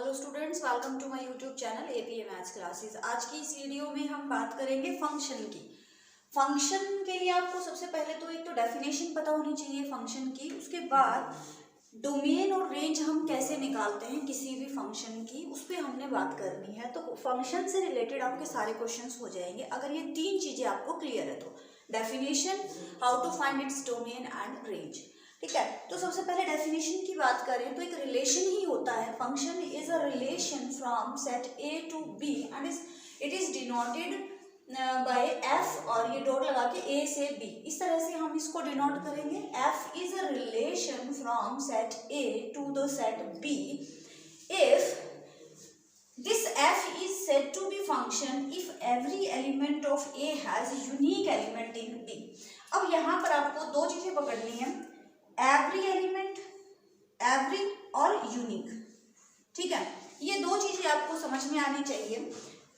Hello students, welcome to my YouTube channel APA maths classes. आज की इस video में हम बात करेंगे फंक्शन की। फंक्शन के लिए आपको सबसे पहले तो एक तो डेफिनेशन पता होनी चाहिए फंक्शन की, उसके बाद डोमेन और रेंज हम कैसे निकालते हैं किसी भी फंक्शन की, उस पर हमने बात करनी है। तो फंक्शन से रिलेटेड आपके सारे क्वेश्चंस हो जाएंगे अगर ये तीन चीज़ें आपको क्लियर है तो। Definition, how to find its domain and range. ठीक है, तो सबसे पहले डेफिनेशन की बात करें तो एक रिलेशन ही होता है। Function is a relation from set A to B and it is denoted by f, और ये डॉट लगा के ए से बी, इस तरह से हम इसको डिनोट करेंगे। F is a relation from set A to the set B if this f is said to be function if every element of a has unique element in b। अब यहाँ पर आपको दो चीजें पकड़नी है, एवरी एलिमेंट, एवरी और unique. ठीक है, ये दो चीजें आपको समझ में आनी चाहिए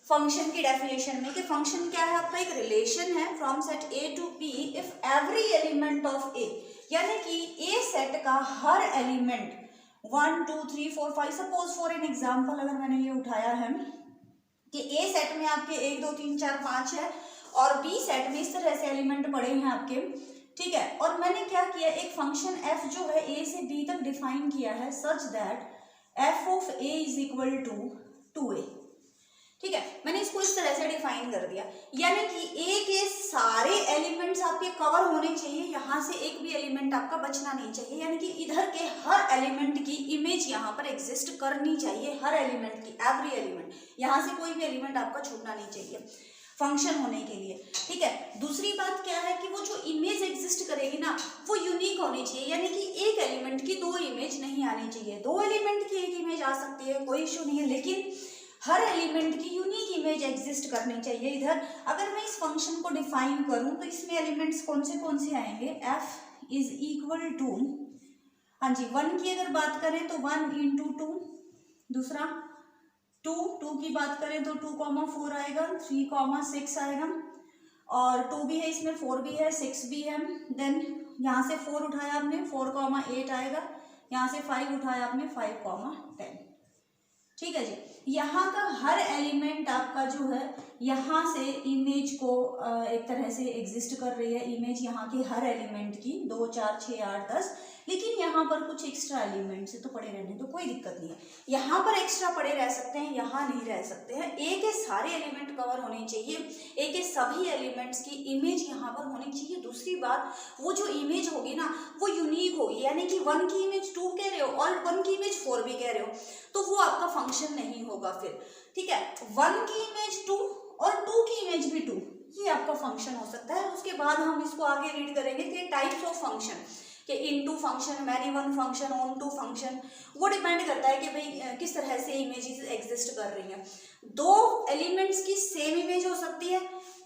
फंक्शन की डेफिनेशन में कि फंक्शन क्या है। आपका एक रिलेशन है from set A to B if every element of A, यानी कि ए सेट का हर element 1 2 3 4 5, suppose for an example अगर मैंने ये उठाया है कि ए सेट में आपके 1 2 3 4 5 है और बी सेट में इस तरह से एलिमेंट पड़े हैं आपके। ठीक है, और मैंने क्या किया, एक फंक्शन एफ जो है ए से बी तक डिफाइन किया है such that f of a is equal to 2a। ठीक है, मैंने इसको इस तरह से डिफाइन कर दिया, यानी कि ए के सारे एलिमेंट्स आपके कवर होने चाहिए, यहाँ से एक भी एलिमेंट आपका बचना नहीं चाहिए, यानी कि इधर के हर एलिमेंट की इमेज यहाँ पर एग्जिस्ट करनी चाहिए, हर एलिमेंट की, एवरी एलिमेंट, यहाँ से कोई भी एलिमेंट आपका छूटना नहीं चाहिए फंक्शन होने के लिए। ठीक है, दूसरी बात क्या है कि वो जो इमेज एग्जिस्ट करेगी ना वो यूनिक होनी चाहिए, यानी कि एक एलिमेंट की दो इमेज नहीं आनी चाहिए। दो एलिमेंट की एक इमेज आ सकती है, कोई इशू नहीं है, लेकिन हर एलिमेंट की यूनिक इमेज एग्जिस्ट करनी चाहिए इधर। अगर मैं इस फंक्शन को डिफाइन करूं तो इसमें एलिमेंट्स कौन से आएंगे, एफ इज इक्वल टू, हाँ जी, 1 की अगर बात करें तो 1 इंटू 2, दूसरा 2 की बात करें तो 2,4 आएगा, 3,6 आएगा, और 2 भी है इसमें, 4 भी है, 6 भी है। देन यहाँ से 4 उठाया आपने, 4,8 आएगा, यहाँ से 5 उठाया आपने, 5,10। ठीक है जी, यहाँ का हर एलिमेंट आपका जो है यहाँ से इमेज को एक तरह से एग्जिस्ट कर रही है, इमेज यहाँ के हर एलिमेंट की 2 4 6 8 10, लेकिन यहाँ पर कुछ एक्स्ट्रा एलिमेंट्स है तो पड़े रहने तो कोई दिक्कत नहीं है। यहाँ पर एक्स्ट्रा पड़े रह सकते हैं, यहाँ नहीं रह सकते हैं। ए के सारे एलिमेंट कवर होने चाहिए, ए के सभी एलिमेंट्स की इमेज यहाँ पर होनी चाहिए। दूसरी बात, वो जो इमेज होगी ना वो यूनिक होगी, यानी कि 1 की इमेज 2 कह रहे हो और 1 की इमेज 4 भी कह रहे हो तो वो आपका फंक्शन नहीं होगा फिर। ठीक है, 1 की इमेज 2 और 2 की इमेज भी 2, ये आपका फंक्शन हो सकता है। उसके बाद हम इसको आगे रीड करेंगे कि टाइप्स ऑफ फंक्शन, कि into function, many one function, onto function, वो डिपेंड करता है कि भाई किस तरह से इमेजेस एग्जिस्ट कर रही हैं। दो एलिमेंट्स की सेम इमेज हो सकती है,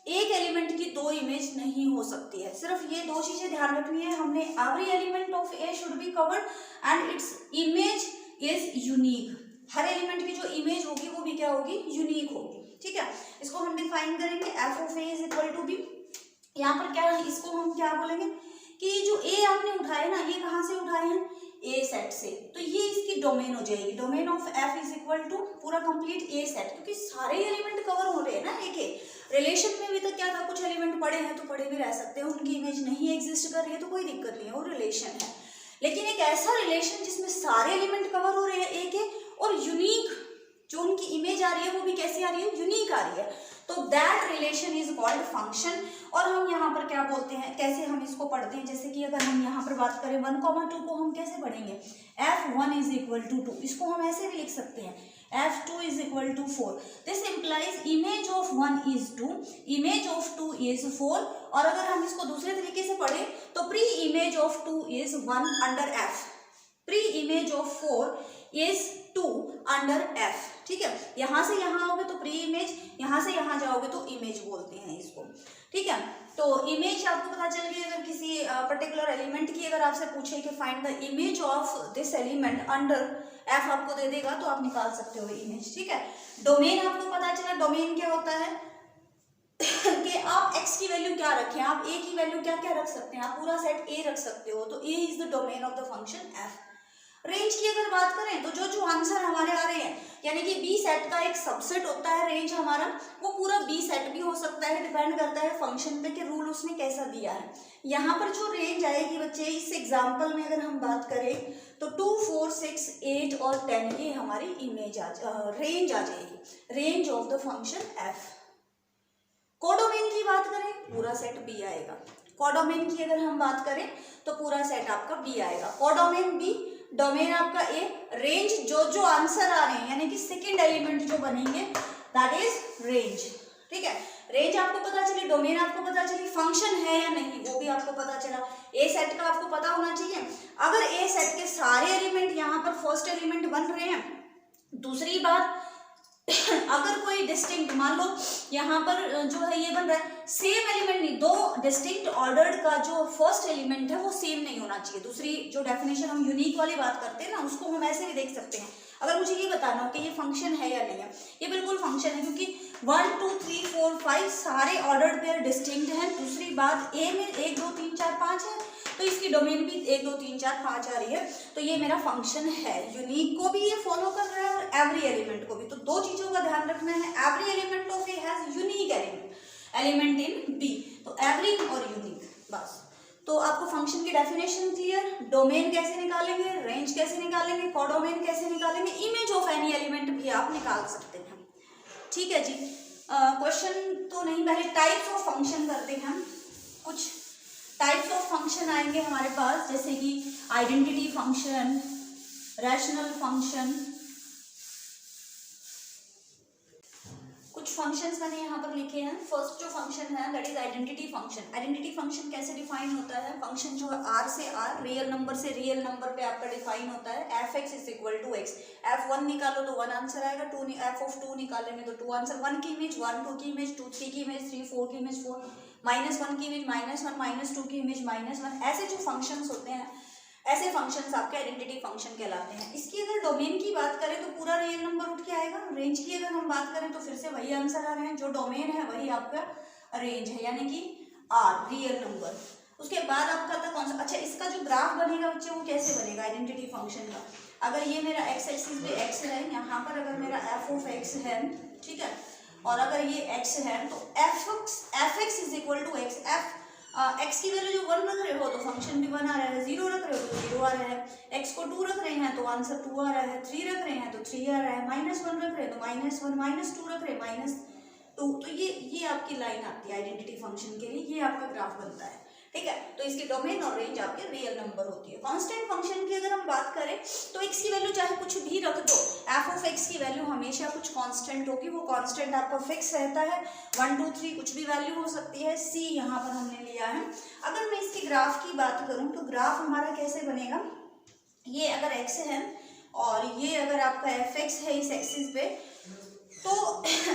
एक एलिमेंट की दो इमेज नहीं हो सकती है। सिर्फ ये दो चीजें ध्यान रखनी है हमने, every element of A should be covered and its image is unique. Her element की जो इमेज होगी वो भी क्या होगी, यूनिक होगी। ठीक है, इसको हम डिफाइन करेंगे, f of a is equal to b. यहाँ पर क्या, इसको हम क्या बोलेंगे कि जो ए आपने उठाए ना, ये कहाँ से उठाए हैं, ए सेट से, तो ये इसकी डोमेन हो जाएगी। Domain of f is equal to पूरा कंप्लीट ए सेट, क्योंकि सारे एलिमेंट कवर हो रहे हैं ना एक रिलेशन में। भी तो क्या था, कुछ एलिमेंट पड़े हैं तो पड़े भी रह सकते हैं, उनकी इमेज नहीं एग्जिस्ट कर रही है तो कोई दिक्कत नहीं है, वो रिलेशन है। लेकिन एक ऐसा रिलेशन जिसमें सारे एलिमेंट कवर हो रहे हैं एक और यूनिक जो उनकी इमेज आ रही है वो भी कैसी आ रही है, यूनिक आ रही है, तो that relation is called function. और हम यहाँ पर क्या बोलते हैं, कैसे हम इसको पढ़ते हैं, जैसे कि अगर हम यहाँ पर बात करें 1, 2 को हम कैसे पढ़ेंगे, f1 इज इक्वल टू 2, इसको हम ऐसे भी लिख सकते हैं, f2 is equal to 4। This implies image of 1 is 2, image of 2 is 4। और अगर हम इसको दूसरे तरीके से पढ़ें तो pre image of 2 is 1 under f, pre image of 4 is 2 under f। ठीक है, यहाँ से यहाँ आओगे तो प्री इमेज, यहाँ से यहाँ जाओगे तो इमेज बोलते हैं इसको। ठीक है, तो इमेज आपको पता चल गई। अगर किसी पर्टिकुलर एलिमेंट की अगर आपसे पूछे कि find the image of this element under f आपको दे देगा तो आप निकाल सकते हो इमेज। ठीक है, डोमेन आपको पता चला, डोमेन क्या होता है कि आप x की वैल्यू क्या रखें, आप a की वैल्यू क्या क्या रख सकते हैं, आप पूरा सेट a रख सकते हो, तो a is the domain of the function f। Range की अगर बात करें तो जो आंसर हमारे आ रहे हैं, यानी कि बी सेट का एक सबसेट होता है रेंज हमारा, वो पूरा बी सेट भी हो सकता है, डिपेंड करता है फंक्शन पे कि रूल उसने कैसा दिया है। यहाँ पर जो रेंज आएगी बच्चे, इस एग्जाम्पल में अगर हम बात करें तो 2, 4, 6, 8 और 10 ये हमारी रेंज आ जाएगी, range of the function F. Codomain की बात करें पूरा सेट बी आएगा। कोडोमेन की अगर हम बात करें तो पूरा सेट आपका बी आएगा। कोडोमेन बी, डोमेन आपका ए, रेंज जो आंसर आ रहे हैं यानी कि सेकंड एलिमेंट जो बनेंगे दैट इज रेंज। ठीक है, रेंज आपको पता चली, डोमेन आपको पता चली, फंक्शन है या नहीं वो भी आपको पता चला। ए सेट का आपको पता होना चाहिए, अगर ए सेट के सारे एलिमेंट यहाँ पर फर्स्ट एलिमेंट बन रहे हैं। दूसरी बात, अगर कोई डिस्टिंक्ट, मान लो यहाँ पर जो है ये बन रहा है सेम एलिमेंट नहीं, दो डिस्टिंक्ट ऑर्डर्ड का जो फर्स्ट एलिमेंट है वो सेम नहीं होना चाहिए। दूसरी जो डेफिनेशन हम यूनिक वाली बात करते हैं ना, उसको हम ऐसे भी देख सकते हैं। अगर मुझे ये बताना हो कि ये फंक्शन है या नहीं है, ये बिल्कुल फंक्शन है, क्योंकि 1, 2, 3, 4, 5 सारे ऑर्डर्ड पेयर डिस्टिंक्ट हैं। दूसरी बात, ए में 1, 2, 3, 4, 5 है, तो इसकी डोमेन भी 1, 2, 3, 4, 5 आ रही है, तो ये मेरा फंक्शन है। यूनिक को भी ये फॉलो कर रहा है और एवरी एलिमेंट को भी। तो दो चीजों का ध्यान रखना है, every element of A has unique element in B, तो एवरी और यूनिक, बस। तो आपको फंक्शन की डेफिनेशन क्लियर, डोमेन कैसे निकालेंगे, रेंज कैसे निकालेंगे, कोडोमेन कैसे निकालेंगे, इमेज ऑफ एनी एलिमेंट भी आप निकाल सकते हैं। ठीक है जी, क्वेश्चन तो नहीं, पहले टाइप्स ऑफ फंक्शन करते हैं हम। कुछ टाइप्स ऑफ फंक्शन आएंगे हमारे पास, जैसे कि आइडेंटिटी फंक्शन, रैशनल फंक्शन। कुछ फंक्शंस मैंने यहाँ पर लिखे हैं। फर्स्ट जो फंक्शन है that is identity function. Identity function कैसे डिफाइन होता है, फंक्शन जो है आर से आर, रियल नंबर से रियल नंबर पे आपका डिफाइन होता है। F x is equal to x, F1 निकालो तो 1 आंसर आएगा, एफ ऑफ 2 निकालेंगे तो 2 आंसर। 1 की इमेज 1, 2 की इमेज 2, 3 की इमेज 3, 4 की इमेज 4, -1 की इमेज -1, -2 की इमेज -1। ऐसे जो फंक्शंस होते हैं, ऐसे फंक्शंस आपके आइडेंटिटी फंक्शन कहलाते हैं। इसकी अगर डोमेन की बात करें तो पूरा रियल नंबर उठ के आएगा। रेंज की अगर हम बात करें तो फिर से वही आंसर आ रहे हैं, जो डोमेन है वही आपका रेंज है, यानी कि आर, रियल नंबर। उसके बाद आपका था कौन सा, अच्छा इसका जो ग्राफ बनेगा बच्चे वो कैसे बनेगा आइडेंटिटी फंक्शन का। अगर ये मेरा एक्स एक्सिस पे एक्स है, यहाँ पर अगर मेरा एफ ऑफ एक्स है, ठीक है, और अगर ये एक्स है तो f x is equal to x. X की वैल्यू जो 1 रख रहे हो तो फंक्शन भी 1 आ रहा है, 0 रख रहे हो तो 0 आ रहा है, एक्स को 2 रख रहे हैं तो आंसर 2 आ रहा है, 3 रख रहे हैं तो 3 आ रहा है, -1 रख रहे हैं तो -1, -2 रख रहे हैं -2। तो ये आपकी लाइन आती है आइडेंटिटी फंक्शन के लिए, ये आपका ग्राफ बनता है। ठीक है, तो इसकी डोमेन और रेंज आपके रियल नंबर होती है। कांस्टेंट फंक्शन की अगर हम बात करें तो एक्स की वैल्यू चाहे कुछ भी रख दो, एफ ऑफ एक्स की वैल्यू हमेशा कुछ कांस्टेंट होगी, वो कांस्टेंट आपका फिक्स रहता है। 1, 2, 3 कुछ भी वैल्यू हो सकती है, सी यहाँ पर हमने लिया है। अगर मैं इसकी ग्राफ की बात करूँ तो ग्राफ हमारा कैसे बनेगा, ये अगर एक्स है और ये अगर आपका एफ एक्स है इस एक्सिस पे, तो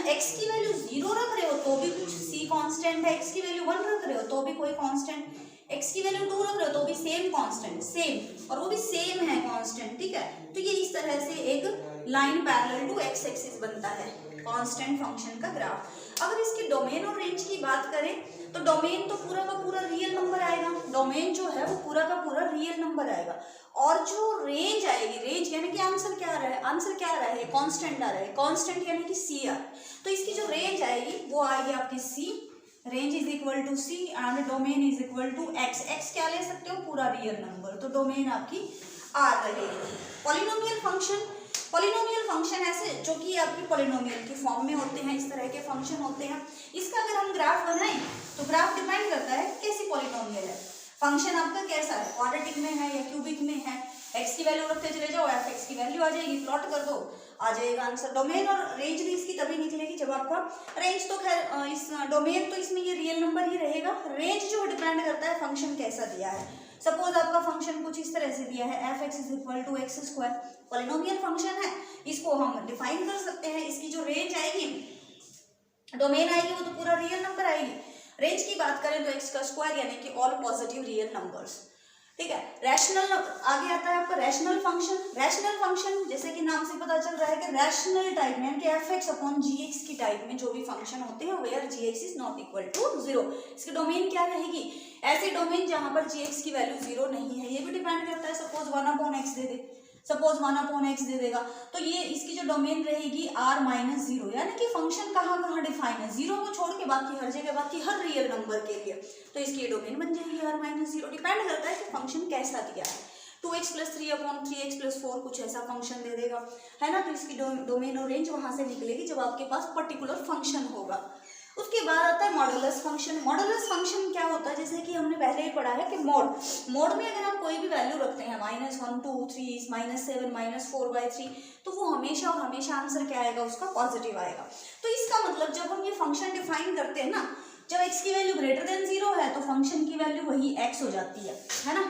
x की वैल्यू 0 रख रहे हो तो भी कुछ c कांस्टेंट है, x की वैल्यू 1 रख रहे हो तो भी कोई कांस्टेंट, x की वैल्यू 2 रख रहे हो तो भी सेम कांस्टेंट, सेम, और वो भी सेम है कांस्टेंट। ठीक है, तो ये इस तरह से एक line parallel to x axis बनता है कांस्टेंट फंक्शन का ग्राफ। अगर इसकी डोमेन और रेंज की बात करें तो डोमेन तो पूरा का पूरा रियल नंबर आएगा, डोमेन जो है वो पूरा का पूरा रियल नंबर आएगा, और जो रेंज आएगी, रेंज यानी कि आंसर क्या आ रहा है, आंसर क्या आ रहा है, कांस्टेंट आ रहा है, कांस्टेंट यानी कि सी आ, तो इसकी जो रेंज आएगी वो आएगी आपकी C, range is equal to C and domain is equal to x. X क्या ले सकते हो, पूरा रियल नंबर, तो डोमेन आपकी आर रहेगी। पॉलिनोमियल फंक्शन, पॉलिनोमियल फंक्शन ऐसे जो कि आपकी पॉलिनोमियल की फॉर्म में होते हैं, इस तरह के फंक्शन होते हैं। इसका अगर हम ग्राफ बनाएं तो ग्राफ डिपेंड करता है कैसी पॉलिनोमियल है, फंक्शन आपका कैसा है, क्वाड्रेटिक में है या क्यूबिक में है। एक्स की वैल्यू रखते चले जाओ, एफ एक्स की वैल्यू आ जाएगी, प्लॉट कर दो, आ जाएगा आंसर। डोमेन और रेंज भी इसकी तभी निकलेगी जब आपका रेंज, तो खैर इस डोमेन तो इसमें ये रियल नंबर ही रहेगा, रेंज जो डिपेंड करता है फंक्शन कैसा दिया है। सपोज आपका फंक्शन कुछ इस तरह से दिया है, f x is equal to x square, polynomial function है, इसको हम डिफाइन कर सकते हैं। इसकी जो रेंज आएगी, डोमेन आएगी, वो तो पूरा रियल नंबर आएगी। रेंज की बात करें तो एक्स का स्क्वायर यानी कि ऑल पॉजिटिव रियल नंबर्स। ठीक है, रैशनल आगे आता है आपका रैशनल फंक्शन। रैशनल फंक्शन जैसे कि नाम से पता चल रहा है कि रैशनल टाइप में, यानी कि f x upon g x की टाइप में जो भी फंक्शन होते हैं, where g x is not equal to 0। इसकी डोमेन क्या रहेगी, ऐसे डोमेन जहां पर जी एक्स की वैल्यू 0 नहीं है, ये भी डिपेंड करता है। सपोज 1 अपॉन एक्स दे दे, सपोज 1/x दे देगा, तो ये इसकी जो डोमेन रहेगी r-0, यानी कि फंक्शन कहाँ कहाँ डिफाइन है, 0 को छोड़ के बाकी हर जगह, बाकी हर रियल नंबर के लिए, तो इसकी ये डोमेन बन जाएगी r-0। डिपेंड करता है कि फंक्शन कैसा दिया है, 2x + 3/3x + 4 कुछ ऐसा फंक्शन दे देगा, है ना। तो इसकी डोमेन और रेंज वहां से निकलेगी जब आपके पास पर्टिकुलर फंक्शन होगा। उसके बाद आता है मॉडुलस फंक्शन। मॉडुलस फंक्शन क्या होता है, जैसे कि हमने पहले ही पढ़ा है कि मोड में अगर आप कोई भी वैल्यू रखते हैं -1 2 3 -7 -4/3, तो वो हमेशा और हमेशा आंसर क्या आएगा, उसका पॉजिटिव आएगा। तो इसका मतलब जब हम ये फंक्शन डिफाइन करते हैं ना, जब x की वैल्यू >0 है तो फंक्शन की वैल्यू वही x हो जाती है ना।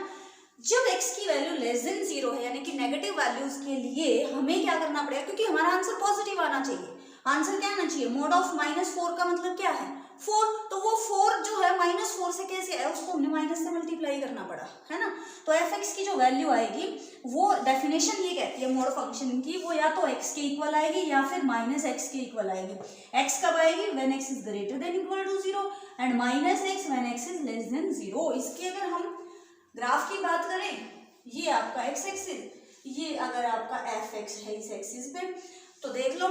जब x की वैल्यू <0 है यानी कि नेगेटिव वैल्यूज के लिए हमें क्या करना पड़ेगा, क्योंकि हमारा आंसर पॉजिटिव आना चाहिए। आंसर क्या आना चाहिए, mod ऑफ -4 का मतलब क्या है, 4, तो वो 4 जो है -4 से कैसे है, उसको हमने माइनस से मल्टीप्लाई करना पड़ा, है ना। तो fx की जो वैल्यू आएगी वो डेफिनेशन ये कहती है मोड फंक्शन की, वो या तो x के इक्वल आएगी या फिर -x के इक्वल आएगी। x कब आएगी, when x is greater than equal to 0 and -x when x is less than 0। इसकी अगर हम ग्राफ की बात करें, ये आपका x एक्सिस, ये अगर आपका fx है इस एक्सिस पे, तो देख लो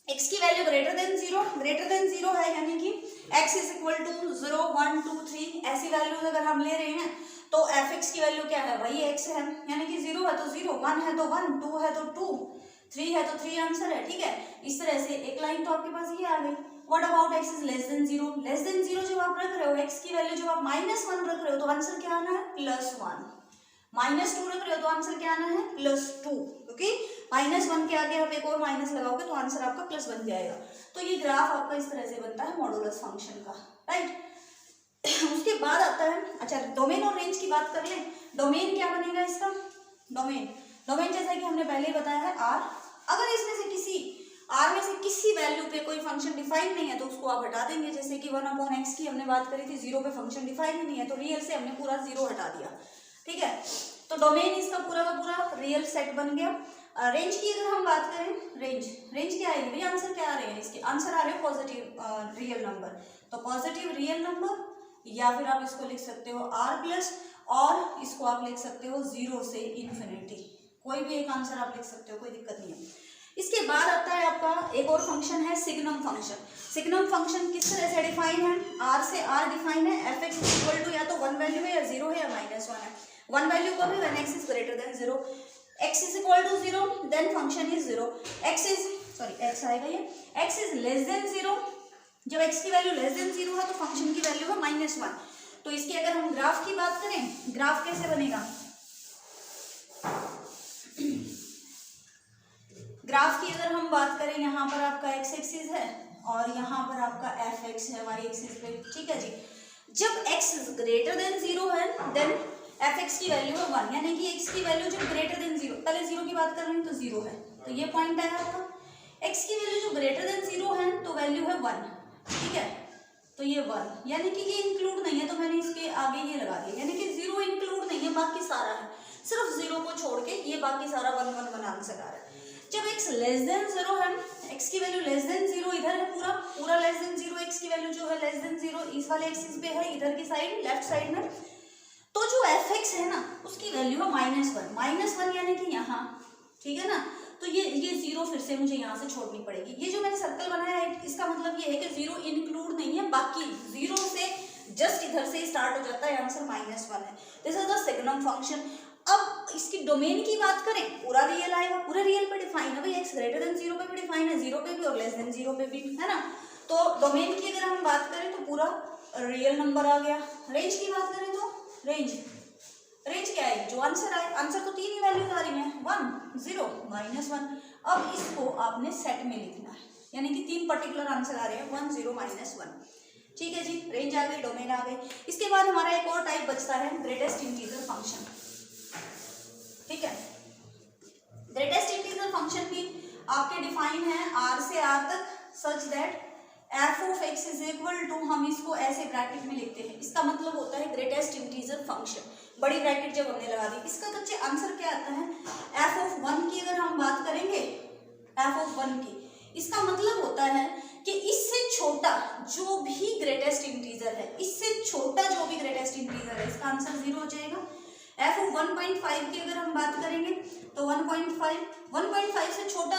x की वैल्यू ग्रेटर देन 0 है, यानी कि x = 0 1 2 3 ऐसी वैल्यूज अगर हम ले रहे हैं, तो fx की वैल्यू क्या है, वही x है, यानी कि 0 है तो 0, 1 है तो 1, 2 है तो 2, 3 है तो 3 आंसर है, ठीक है। इस तरह से एक लाइन तो आपके पास ये आ गई। What about x is less than 0? Less than 0 जब आप रख रहे हो, x की वैल्यू जब आप -1 रख रहे हो तो आंसर क्या आना है, +1, -2 रख रहे हो तो आंसर क्या आना है, +2, क्योंकि -1 के आगे आप एक और माइनस लगाओगे तो आंसर आपका प्लस बन जाएगा। तो ये ग्राफ आपका इस तरह से बनता है मॉडुलस फंक्शन का, राइट। उसके बाद आता है, अच्छा डोमेन और रेंज की बात कर लें। डोमेन क्या बनेगा इसका, डोमेन जैसा कि हमने पहले ही बताया है r। अगर इसमें से किसी r में से किसी वैल्यू पे कोई फंक्शन डिफाइन नहीं है तो उसको आप हटा देंगे, जैसे कि 1/x की हमने बात करी थी, 0 पे फंक्शन डिफाइन ही नहीं है तो रियल से हमने पूरा 0 हटा दिया, ठीक है। तो डोमेन इसका पूरा का पूरा रियल सेट बन गया। रेंज की अगर हम बात करें, रेंज क्या आएगी भाई, आंसर क्या आ रहे हैं, इसके आंसर आ रहे हैं पॉजिटिव रियल नंबर, तो पॉजिटिव रियल नंबर, या फिर आप इसको लिख सकते हो r+, और इसको आप लिख सकते हो 0 से ∞, कोई भी एक आंसर आप लिख सकते हो, कोई दिक्कत नहीं है। इसके बाद आता है आपका एक और फंक्शन है सिग्नम फंक्शन। सिग्नम फंक्शन किस तरह से डिफाइन है, r से r डिफाइन है, fx = या तो 1 वैल्यू है या 0 है या -1 है। 1 वैल्यू कब है, when x is greater than 0, x = 0 then function is 0, x आएगा ये, x is less than 0, जब x की वैल्यू लेस देन 0 है तो फंक्शन की वैल्यू है -1। तो इसकी अगर हम ग्राफ की बात करें, ग्राफ कैसे बनेगा, ग्राफ की अगर हम बात करें, यहाँ पर आपका x एक्सिस है और यहाँ पर आपका fx है y एक्सिस पे, ठीक है जी। जब x greater than 0 है देन fx की वैल्यू है 1, यानी कि x की वैल्यू जब greater than 0, पहले 0 की बात कर रहे हैं तो 0 है, तो ये पॉइंट है आपका। x की वैल्यू जो greater than 0 है तो वैल्यू है 1, ठीक है, तो ये 1, यानी कि ये इंक्लूड नहीं है तो मैंने इसके आगे ये लगा दिया, यानी कि 0 इंक्लूड नहीं है, बाकी सारा है, सिर्फ 0 को छोड़ के ये बाकी सारा 1 1 1 आंसर आ रहा है। जब x लेस देन 0 है, x की वैल्यू लेस देन 0 इधर है, पूरा लेस देन 0, x की वैल्यू जो है लेस देन 0 इस वाले एक्सिस पे है, इधर की साइड लेफ्ट साइड में, तो जो fx है ना उसकी वैल्यू है -1 यानी कि यहाँ, ठीक है ना। तो ये 0 फिर से मुझे यहाँ से छोड़नी पड़ेगी। ये जो मैंने सर्कल बनाया है इसका मतलब ये है कि 0 इंक्लूड नहीं है, बाकी 0 से जस्ट इधर से स्टार्ट हो जाता है, आंसर -1 है। This is the signum function. अब इसकी डोमेन की बात करें, पूरा रियल आएगा, पूरा रियल पे डिफाइन है भाई, x greater than 0 पे भी डिफाइन है, 0 पे भी और लेस देन 0 पे भी, है ना। तो डोमेन की अगर हम बात करें तो पूरा रियल नंबर आ गया। रेंज की बात करें तो रेंज क्या है, जो आंसर आए, आंसर तो 3 ही वैल्यूज आ रही हैं, 1 0 -1। अब इसको आपने सेट में लिखना है, यानी कि 3 पर्टिकुलर आंसर आ रहे हैं 1 0 -1, ठीक है जी। रेंज आ गई, डोमेन आ गई। इसके बाद हमारा एक और टाइप बचता है ग्रेटेस्ट इंटीजर फंक्शन, ठीक है। ग्रेटेस्ट इंटीजर फंक्शन भी आपके डिफाइन है r से r तक, सच दैट f(x) = हम इसको ऐसे ब्रैकेट में लिखते हैं, इसका मतलब होता है ग्रेटेस्ट इंटीजर फंक्शन, बड़ी ब्रैकेट जब हमने लगा दी। इसका बच्चे आंसर क्या आता है, f(1) की अगर हम बात करेंगे, f(1) की, इसका मतलब होता है कि इससे छोटा जो भी ग्रेटेस्ट इंटीजर है, इससे छोटा जो भी ग्रेटेस्ट इंटीजर है, इसका आंसर 0 हो जाएगा। एफ ऑफ 1.5 की अगर हम बात करेंगे तो 1.5 से छोटा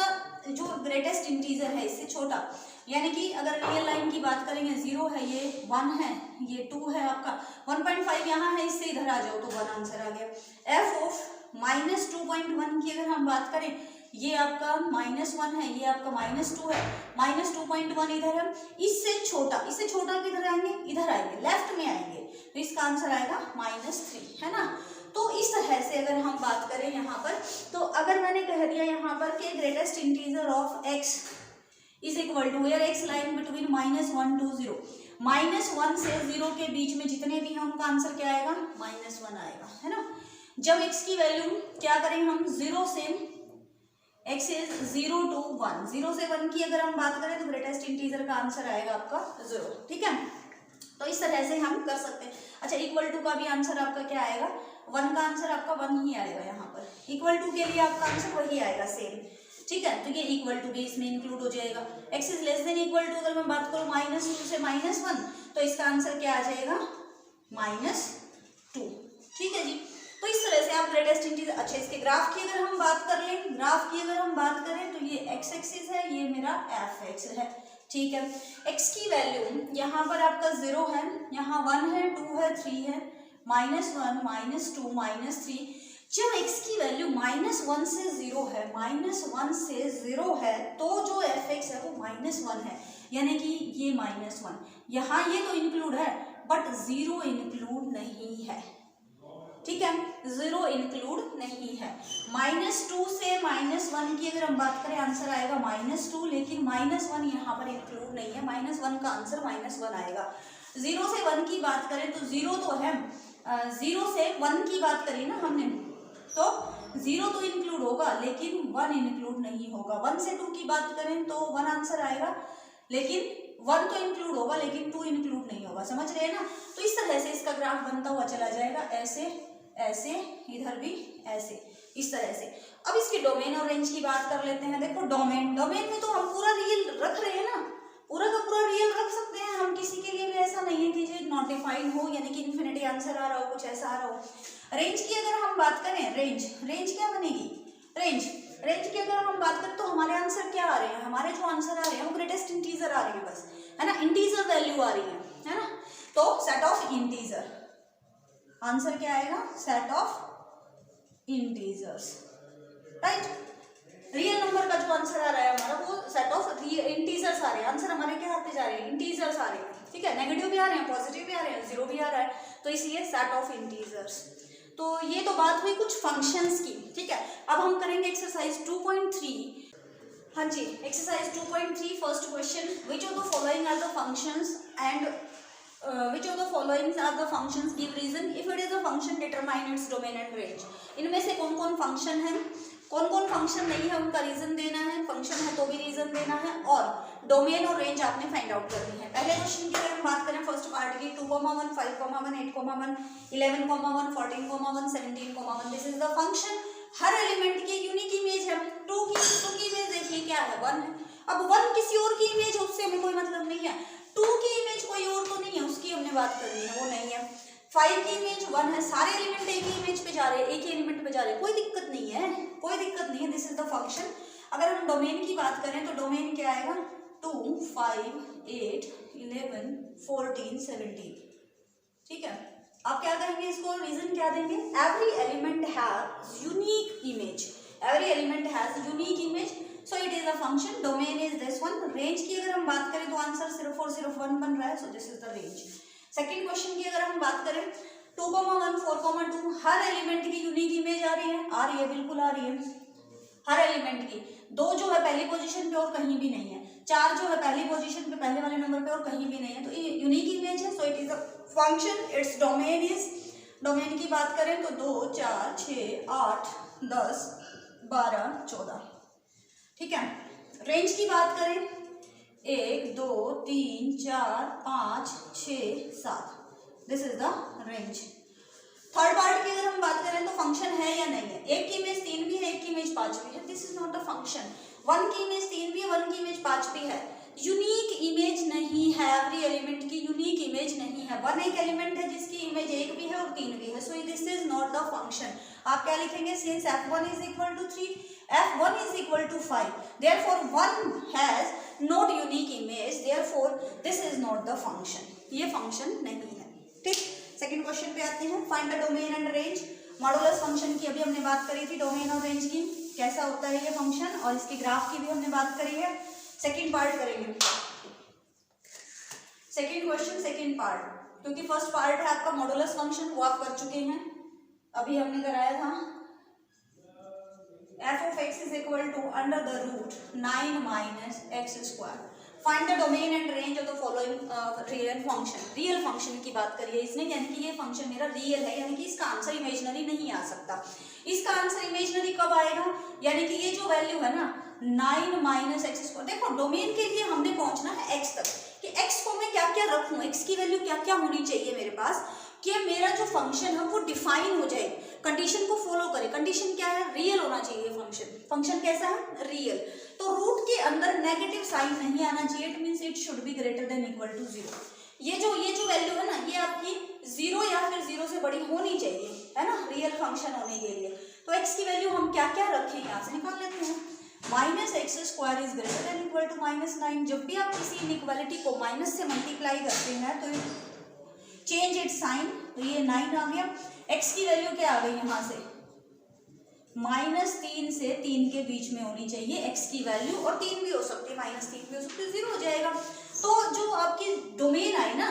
जो ग्रेटेस्ट इंटीजर है इससे छोटा, यानी कि अगर रियल लाइन की बात करेंगे 0 है, ये 1 है, ये 2 है आपका, 1.5 यहाँ है, इससे इधर आ जाओ तो 1 आंसर आ गया। एफ ऑफ -2.1 की अगर हम बात करें, ये आपका -1 है, ये आपका -2 है, -2.1 इधर है, इससे छोटा किधर आएंगे, इधर आएंगे, लेफ्ट में आएंगे, तो इसका आंसर आएगा -3, है ना। तो इस तरह से अगर हम बात करें यहाँ पर, तो अगर मैंने कह दिया यहाँ पर कि greatest integer of x is equal to where x line between -1 to 0, -1 से 0 के बीच में जितने भी हैं उनका आंसर क्या आएगा, -1 आएगा, है ना। जब x की वैल्यू क्या करें हम, 0 से x इज 0 to 1, 0 से 1 की अगर हम बात करें तो ग्रेटेस्ट इंटीजर का आंसर आएगा आपका 0, ठीक है। तो इस तरह से हम कर सकते हैं। अच्छा, इक्वल टू का भी आंसर आपका क्या आएगा, 1 का आंसर आपका 1 ही आएगा यहाँ पर, इक्वल टू के लिए आपका आंसर वही आएगा सेम, ठीक है। तो ये इक्वल टू भी इसमें इंक्लूड हो जाएगा। x is less than equal to अगर मैं बात करूँ -2 से -1, तो इसका आंसर क्या आ जाएगा, -2, ठीक है जी। तो इस तरह से आप ग्रेटेस्ट इंटीजर। अच्छा, इसके ग्राफ की अगर हम बात कर लें, तो ये x एक्सिस है, ये मेरा f एक्सिस है, ठीक है। x की वैल्यू यहाँ पर आपका 0 है, यहाँ 1 है, 2 है, 3 है, -1 -2 -3। जब x की वैल्यू -1 से 0 है, -1 से 0 है, तो जो f(x) है वो -1 है, यानी कि ये -1 यहाँ ये तो इंक्लूड है बट 0 इंक्लूड नहीं है, ठीक है, 0 इंक्लूड नहीं है। -2 से -1 की अगर हम बात करें आंसर आएगा -2, लेकिन -1 यहाँ पर इंक्लूड नहीं है, -1 का आंसर -1 आएगा। 0 से 1 की बात करें तो 0 तो है, 0 से 1 की बात करी ना हमने, तो 0 तो इंक्लूड होगा लेकिन 1 इंक्लूड नहीं होगा। 1 से 2 की बात करें तो 1 आंसर आएगा, लेकिन 1 तो इंक्लूड होगा लेकिन 2 इंक्लूड नहीं होगा, समझ रहे हैं ना। तो इस तरह से इसका ग्राफ बनता हुआ चला जाएगा, ऐसे ऐसे, इधर भी ऐसे, इस तरह से। अब इसकी डोमेन और रेंज की बात कर लेते हैं। देखो डोमेन में तो हम पूरा रियल रख रहे हैं ना, पूरा का पूरा रियल रख सकते हैं हम, किसी के लिए भी ऐसा नहीं है कि ये नॉट डिफाइंड हो, यानी कि इन्फिनिटी आंसर आ रहा हो, कुछ ऐसा आ रहा हो। रेंज की अगर हम बात करें, रेंज क्या बनेगी, रेंज की अगर हम बात करें तो हमारे आंसर क्या आ रहे हैं, हमारे जो आंसर आ रहे हैं वो ग्रेटेस्ट इंटीजर आ रहे हैं बस, है ना, इंटीजर वैल्यू आ रही है ना। तो सेट ऑफ इंटीजर, आंसर क्या आएगा, set of integers, right. Real number का जो आंसर आ रहा है हमारा वो सेट ऑफ इंटीजर्स आ रहे हैं, आंसर हमारे क्या आते जा रहे हैं, इंटीजर्स आ रहे हैं, ठीक है। नेगेटिव भी आ रहे हैं, पॉजिटिव भी आ रहे हैं, 0 भी आ रहा है, तो इसलिए सेट ऑफ इंटीजर्स। तो ये तो बात हुई कुछ फंक्शंस की, ठीक है। अब हम करेंगे एक्सरसाइज 2.3। हाँ जी, exercise 2.3 first question, which of the following are the functions and which of the following are the functions, give reason if it is a function determine its domain and range। इनमें से कौन कौन function है, कौन कौन function नहीं है उनका रीजन देना है, फंक्शन है तो भी रीजन देना है, और डोमेन और रेंज आपने फाइंड आउट करनी है। पहले क्वेश्चन की अगर हम बात करें फर्स्ट पार्ट की, 2,1 5,1 8,1 11,1 14,1 17,1 this is the function. Her element की यूनिक इमेज है, 2 की इमेज देखिए क्या है, 1 है। अब 1 किसी और की इमेज है, उससे हमें कोई मतलब नहीं है, 2 की इमेज कोई और तो नहीं है, उसकी हमने बात करनी है, वो नहीं है। 5 की इमेज 1 है, सारे एलिमेंट एक ही इमेज पे जा रहे हैं, एक ही एलिमेंट पे जा रहे हैं, कोई दिक्कत नहीं है, दिस इज द फंक्शन। अगर हम डोमेन की बात करें तो डोमेन क्या आएगा, 2 5 8 11 14 17, ठीक है। आप क्या कहेंगे इसको, रीजन क्या देंगे, every element has unique image, so it is a function, domain is this one. Range की अगर हम बात करें तो आंसर सिर्फ और सिर्फ 1 बन रहा है, so this is the range. Second question की अगर हम बात करें 2,1 4,2 हर एलिमेंट की यूनिक इमेज आ रही है, बिल्कुल आ रही है, हर एलिमेंट की। 2 जो है पहली पोजीशन पे और कहीं भी नहीं है, 4 जो है पहली पोजीशन पे पहले वाले नंबर पे और कहीं भी नहीं है, तो ये यूनिक इमेज है, so it is a function. Its domain की बात करें तो 2 4 6 8 10 12 14, ठीक है। रेंज की बात करें 1 2 3 4 5 6 7, this is the range. Third part की अगर हम बात करें तो फंक्शन है या नहीं है, एक की इमेज 3 भी है, एक की इमेज 5 भी है, this is not a function. 1 की इमेज 3 भी है, 1 की इमेज 5 भी है, यूनिक इमेज नहीं है, एवरी एलिमेंट की यूनिक इमेज नहीं है। वन एक एलिमेंट है जिसकी इमेज 1 भी है और 3 भी है, so this is not the function. आप क्या लिखेंगे, since f1 is equal to 3, f1 is equal to 5, therefore 1 has not unique image, therefore this is not the function, ये फंक्शन नहीं है। ठीक, सेकंड क्वेश्चन पे आते हैं, find the domain and range. Modulus function की अभी हमने बात करी थी, डोमेन और रेंज की, कैसा होता है ये फंक्शन, और इसके ग्राफ की भी हमने बात करी है। सेकंड पार्ट करेंगे, सेकंड क्वेश्चन सेकंड पार्ट, क्योंकि फर्स्ट पार्ट है आपका मॉडुलस फंक्शन, वो आप कर चुके हैं, अभी हमने कराया था f of x is equal to under the root 9 minus x square. Find the domain and range of the following real function. Real function की बात करिए इसने, यानी कि ये फंक्शन मेरा रियल है, यानी कि इसका आंसर इमेजिनरी नहीं आ सकता। इसका आंसर इमेजिनरी कब आएगा, यानी कि ये जो वैल्यू है ना 9 माइनस एक्स स्क्वायर, देखो डोमेन के लिए हमने पहुंचना है x तक, कि x को मैं क्या क्या रखूं, x की वैल्यू क्या क्या होनी चाहिए मेरे पास, कि मेरा जो फंक्शन है वो डिफाइन हो जाए, कंडीशन को फॉलो करे। कंडीशन क्या है, रियल होना चाहिए फंक्शन। फंक्शन कैसा है, रियल। तो रूट के अंदर नेगेटिव साइन नहीं आना चाहिए, it means it should be greater than equal to 0। ये जो वैल्यू है ना, ये आपकी 0 या फिर 0 से बड़ी होनी चाहिए, है ना, रियल फंक्शन होने के लिए। तो x की वैल्यू हम क्या क्या रखें, यहाँ से निकाल लेते हैं। Minus x square is greater than equal to -9। जब भी आप किसी इनइक्वालिटी को माइनस से मल्टीप्लाई करते हैं तो चेंज इट साइन, तो ये 9 आ गया। x की वैल्यू क्या आ गई यहाँ से, -3 से 3 के बीच में होनी चाहिए x की वैल्यू, और 3 भी हो सकती है, -3 भी हो सकती है, 0 हो जाएगा। तो जो आपकी डोमेन आई ना,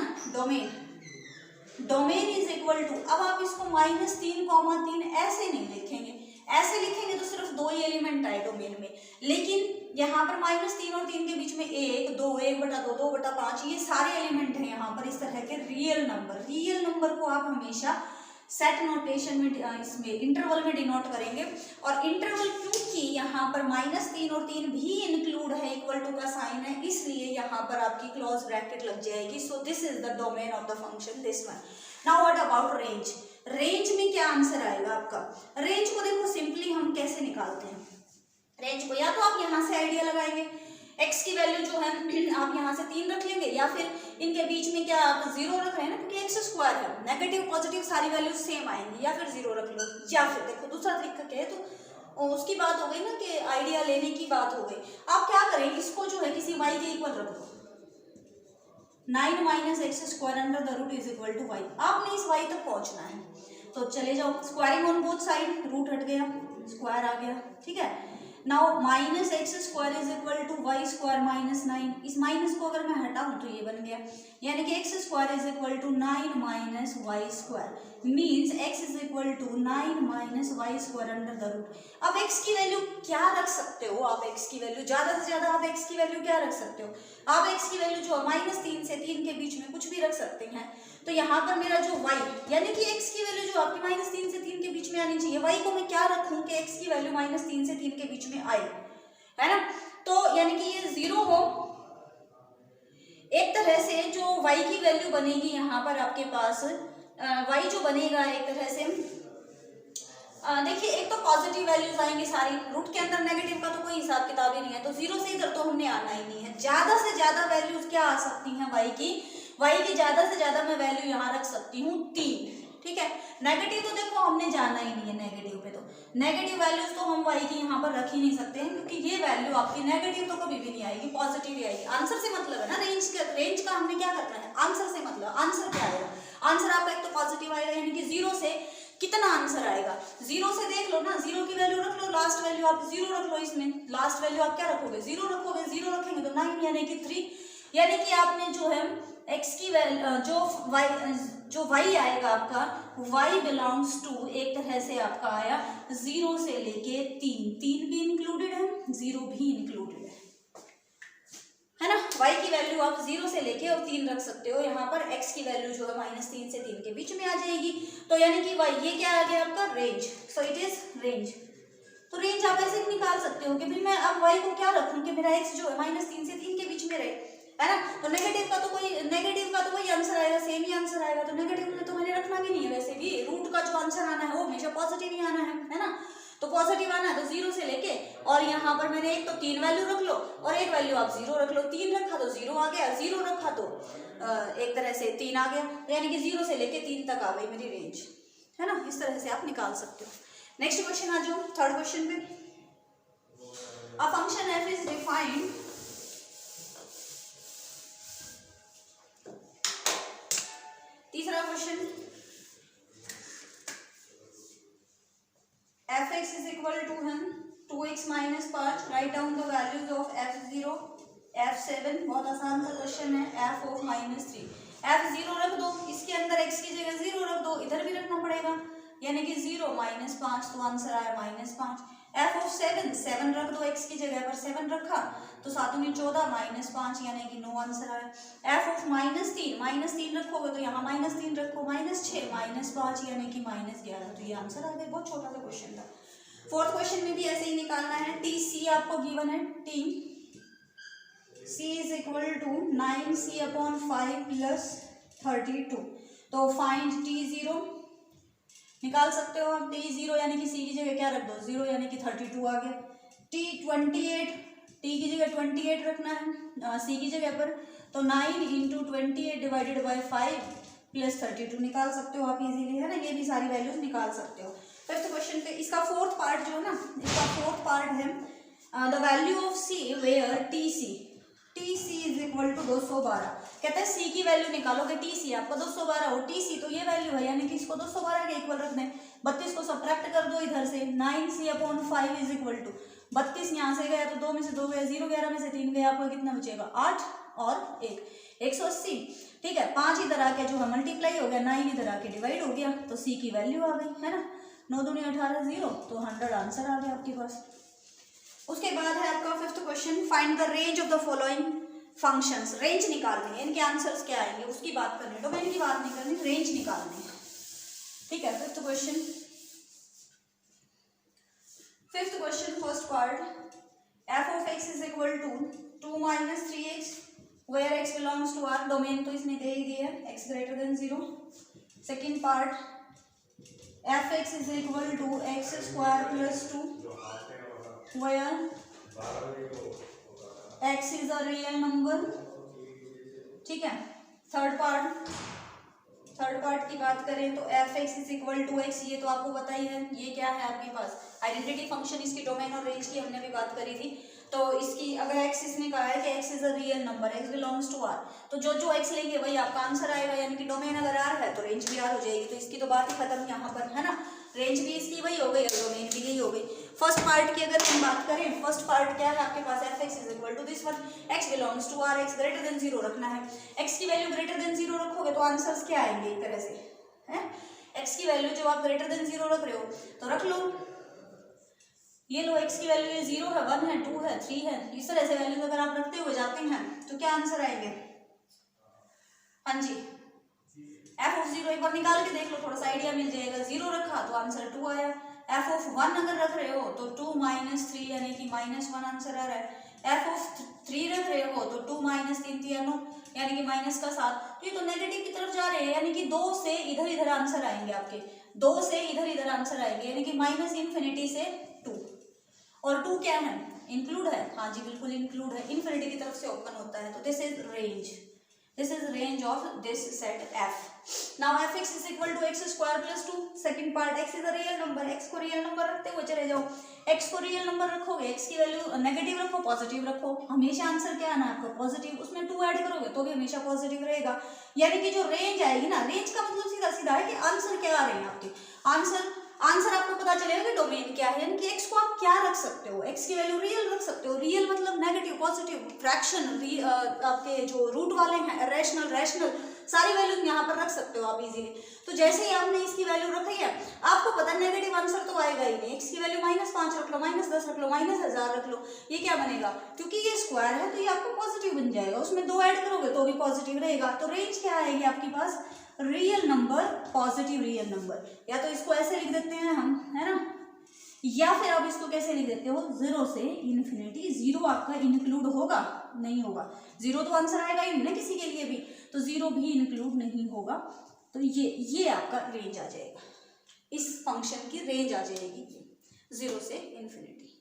डोमेन इज इक्वल टू, अब आप इसको -3,3 ऐसे नहीं लिखेंगे, ऐसे लिखेंगे तो सिर्फ 2 ही एलिमेंट आए डोमेन में, लेकिन यहाँ पर -3 और 3 के बीच में 1, 2, 1/2, 2/5, ये सारे एलिमेंट हैं यहाँ पर इस तरह के रियल नंबर को आप हमेशा सेट नोटेशन में, इसमें इंटरवल में डिनोट करेंगे। और इंटरवल क्योंकि यहाँ पर -3 और 3 भी इंक्लूड है, इक्वल टू का साइन है, इसलिए यहाँ पर आपकी क्लोज ब्रैकेट लग जाएगी। सो this is the domain of the function, this one. Now what about range, range में क्या आंसर आएगा आपका। रेंज को देखो सिंपली हम कैसे निकालते हैं रेंज को, या तो आप यहाँ से आइडिया लगाएंगे, x की वैल्यू जो है आप यहाँ से 3 रख लेंगे, या फिर इनके बीच में क्या आप 0 रख रहे हैं ना, क्योंकि एक्स स्क्वायर है, नेगेटिव पॉजिटिव सारी वैल्यूज सेम आएंगी, या फिर 0 रख लो, या फिर देखो दूसरा तरीका क्या है, तो उसकी बात हो गई ना कि आइडिया लेने की बात हो गई। आप क्या करें, इसको जो है किसी y के इक्वल रख दो, 9 minus x square under the root is equal to y। आपने इस y तक पहुंचना है, तो चले जाओ, squaring on both side, root हट गया, स्क्वायर आ गया, ठीक है। Now minus x square is equal to y square -9, इस माइनस को अगर मैं हटाऊं तो ये बन गया, यानी कि x square is equal to 9 minus y square, means x is equal to 9 minus y square under the root. अब एक्स की वैल्यू क्या रख सकते हो आप, एक्स की वैल्यू ज्यादा से ज्यादा आप एक्स की वैल्यू क्या रख सकते हो, आप एक्स की वैल्यू जो -3 से 3 के बीच में कुछ भी रख सकते हैं। तो यहाँ पर मेरा जो y, यानी कि x की वैल्यू जो आपकी -3 से 3 के बीच में आनी चाहिए, y को मैं क्या रखूं कि x की वैल्यू -3 से 3 के बीच में आए, है ना। तो यानी कि ये 0 हो, एक तरह से जो y की वैल्यू बनेगी यहाँ पर आपके पास, y जो बनेगा एक तरह से, देखिए एक तो पॉजिटिव वैल्यूज आएंगे सारी, रूट के अंदर नेगेटिव का तो कोई हिसाब किताब ही नहीं है, तो 0 से इधर तो हमने आना ही नहीं है। ज्यादा से ज्यादा वैल्यूज क्या आ सकती हैं y की ज्यादा से ज्यादा मैं वैल्यू यहाँ रख सकती हूँ 3, ठीक है। नेगेटिव तो देखो हमने जाना ही नहीं है, नेगेटिव पे तो नेगेटिव वैल्यूज तो हम y की यहाँ पर रख ही नहीं सकते हैं, क्योंकि ये वैल्यू आपकी नेगेटिव तो कभी भी नहीं आएगी, पॉजिटिव ही आएगी। आंसर से मतलब है ना, रेंज का हमने क्या करना है, आंसर से मतलब, आंसर क्या आएगा, आंसर आपका एक तो पॉजिटिव आएगा, यानी कि 0 से कितना आंसर आएगा, 0 से देख लो ना, 0 की वैल्यू रख लो, लास्ट वैल्यू आप 0 रख लो, इसमें लास्ट वैल्यू आप क्या रखोगे, 0 रखोगे, 0 रखेंगे तो 9 यानी कि 3, यानी कि आपने जो है x की वैल्यू जो y आएगा आपका, y बिलोंग्स टू एक तरह से आपका आया 0 से लेके 3 भी इंक्लूडेड है, 0 भी इंक्लूडेड है ना। y की वैल्यू आप 0 से लेके और 3 रख सकते हो, यहाँ पर x की वैल्यू जो है -3 से 3 के बीच में आ जाएगी, तो यानी कि y ये क्या आ गया आपका, range. So it is range. तो रेंज आप ऐसे निकाल सकते हो कि भाई मैं अब y को क्या रखूं कि मेरा x जो है -3 से 3 के बीच में रहे, है ना। तो नेगेटिव का तो वही आंसर आएगा, सेम ही आंसर आएगा, तो नेगेटिव में तो मैंने रखना भी नहीं है, वैसे भी रूट का जो आंसर आना है वो हमेशा पॉजिटिव ही आना है ना। तो पॉजिटिव आना है तो 0 से लेके, और यहाँ पर मैंने एक तो 3 वैल्यू रख लो और एक वैल्यू आप 0 रख लो। 3 रखा तो 0 आ गया, 0 रखा तो एक तरह से 3 आ गया, यानी कि 0 से लेके 3 तक आ गई मेरी रेंज, है ना। इस तरह से आप निकाल सकते हो। नेक्स्ट क्वेश्चन आ जाओ, थर्ड क्वेश्चन पे। A function f is defined तीसरा क्वेश्चन, f(x) is equal to 2x minus 5, write down the values of f0 f7। बहुत आसान सा क्वेश्चन है। f of -3, f0 रख दो, इसके अंदर x की जगह 0 रख दो, इधर भी रखना पड़ेगा, यानी कि 0 -5, तो आंसर आया -5। f of 7 रख दो, x की जगह पर 7 रखा तो 7 में 14 -5, यानी कि 9 आंसर आया। f of -3 रखोगे तो यहाँ -3 रखो, -6 -5, यानी कि -11, तो ये आंसर आ गया। बहुत छोटा सा क्वेश्चन था। फोर्थ क्वेश्चन में भी ऐसे ही निकालना है। टी सी आपको गिवन है, T C is equal to 9c/5 plus 32, तो फाइंड t0। निकाल सकते हो आप t0, यानी कि c की जगह क्या रख दो 0, यानी कि 32 आ गया। t28, t की जगह 28 रखना है c की जगह पर, तो 9 × 28 डिवाइडेड बाई 5 प्लस 32 निकाल सकते हो आप इजीली, है ना। ये भी सारी वैल्यूज निकाल सकते हो। फिफ्थ क्वेश्चन पे इसका फोर्थ पार्ट जो है ना, इसका फोर्थ पार्ट है the value of c where T C is equal to 212। कहते हैं सी की वैल्यू निकालोगे, टी सी आपका 212 हो, टी सी तो ये वैल्यू है, यानी कि इसको 212 के इक्वल रख दें। 32 को सब्ट्रैक्ट कर दो इधर से, 9c/5 इज इक्वल टू 32 यहाँ से गया तो 2 में से 2 गया, 0 11 में से 3 गया, आपको कितना बचेगा 8 और 1 180। ठीक है, 5 इधर आके जो है मल्टीप्लाई हो गया, 9 इधर आके डिवाइड हो गया, तो सी की वैल्यू आ गई, है ना। 9 दूनी 18 0, तो 100 आंसर आ गया आपके पास। उसके बाद है आपका fifth question, find the range of the following functions. Range निकालनी है, इनके आंसर्स क्या आएंगे उसकी बात करनी है, डोमेन की बात नहीं करनी, रेंज निकालनी है। ठीक है, fifth question first part, f of x is equal to 2 - 3x where x belongs to R। Domain तो इसने दे ही दिया है, x greater than 0। Second part, f(x) is equal to x² plus 2 where x is a real number. ठीक है, third part की बात करें तो f(x) is equal to x, ये तो आपको पता ही है, ये क्या है आपके पास आइडेंटिटी फंक्शन। इसकी डोमेन और रेंज की हमने भी बात करी थी। तो इसकी अगर x इसने कहा है कि x is a real number, x belongs to R, तो जो x लेंगे वही आपका आंसर आएगा, यानी कि डोमेन अगर R है तो रेंज भी R हो जाएगी। तो इसकी तो बात ही खत्म यहाँ पर, है ना। रेंज भी इसकी वही हो गई और डोमेन भी यही हो गई। फर्स्ट पार्ट की अगर हम बात करें, फर्स्ट पार्ट क्या है आपके पास, f(x) is equal to this one, x belongs to R, x greater than 0 रखना है। x की वैल्यू ग्रेटर देन 0 रखोगे तो आंसर्स क्या आएंगे एक तरह से, है। x की वैल्यू जब आप ग्रेटर देन 0 रख रहे हो तो रख लो, ये लो x की वैल्यू ये 0 है, 1 है, 2 है, 3 है, इस तरह से वैल्यूज अगर आप रखते हुए जाते हैं तो क्या आंसर आएंगे। हाँ जी, f of 0 एक बार निकाल के देख लो, थोड़ा सा आइडिया मिल जाएगा। 0 रखा तो आंसर 2 आया। f of 1 अगर रख रहे हो तो 2 - 3, यानी कि -1 आंसर आ रहा है। f of 3 रख रहे हो तो 2 - 3 3 9, यानी कि -7। तो ये तो नेगेटिव की तरफ जा रहे हैं, यानी कि 2 से इधर इधर आंसर आएंगे आपके, 2 से इधर इधर आंसर आएंगे, यानी कि -∞ से 2। और 2 क्या है, इंक्लूड है। हाँ जी, बिल्कुल इंक्लूड है, इन्फिनिटी की तरफ से ओपन होता है। तो this is range of this set f। Now f(x) is equal to x² plus 2। Second part, x is a real number, x को रियल नंबर रखते हुए चले जाओ। x को रियल नंबर रखोगे, x की वैल्यू नेगेटिव रखो, पॉजिटिव रखो, हमेशा आंसर क्या आना है आपको पॉजिटिव। उसमें 2 ऐड करोगे तो भी हमेशा पॉजिटिव रहेगा, यानी कि जो रेंज आएगी ना, रेंज का मतलब सीधा सीधा है कि आंसर क्या आ रहे हैं आपके। आंसर आपको पता चलेगा कि डोमेन क्या है, यानी कि x को आप क्या रख सकते हो, x की वैल्यू रियल रख सकते हो। रियल मतलब नेगेटिव, पॉजिटिव, फ्रैक्शन, आपके जो रूट वाले हैं, रैशनल, सारी वैल्यूज यहाँ पर रख सकते हो आप इजीली। तो जैसे ही आपने इसकी वैल्यू रखी है, आपको पता है नेगेटिव आंसर तो आएगा ही नहीं। x की वैल्यू -5 रख लो, -10 रख लो, -1000 रख लो, ये क्या बनेगा, क्योंकि ये स्क्वायर है तो ये आपको पॉजिटिव बन जाएगा। उसमें 2 ऐड करोगे तो भी पॉजिटिव रहेगा। तो रेंज क्या आएगी आपके पास, real number, positive real number. या तो इसको ऐसे लिख देते हैं हम, है ना, या फिर आप इसको कैसे लिख देते हो, 0 से इन्फिनिटी। 0 आपका इंक्लूड होगा, नहीं होगा, 0 तो आंसर आएगा ही नहीं ना किसी के लिए भी, तो 0 भी इंक्लूड नहीं होगा। तो ये आपका रेंज आ जाएगा, इस फंक्शन की रेंज आ जाएगी। 0 से इन्फिनिटी।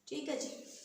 ठीक है जी।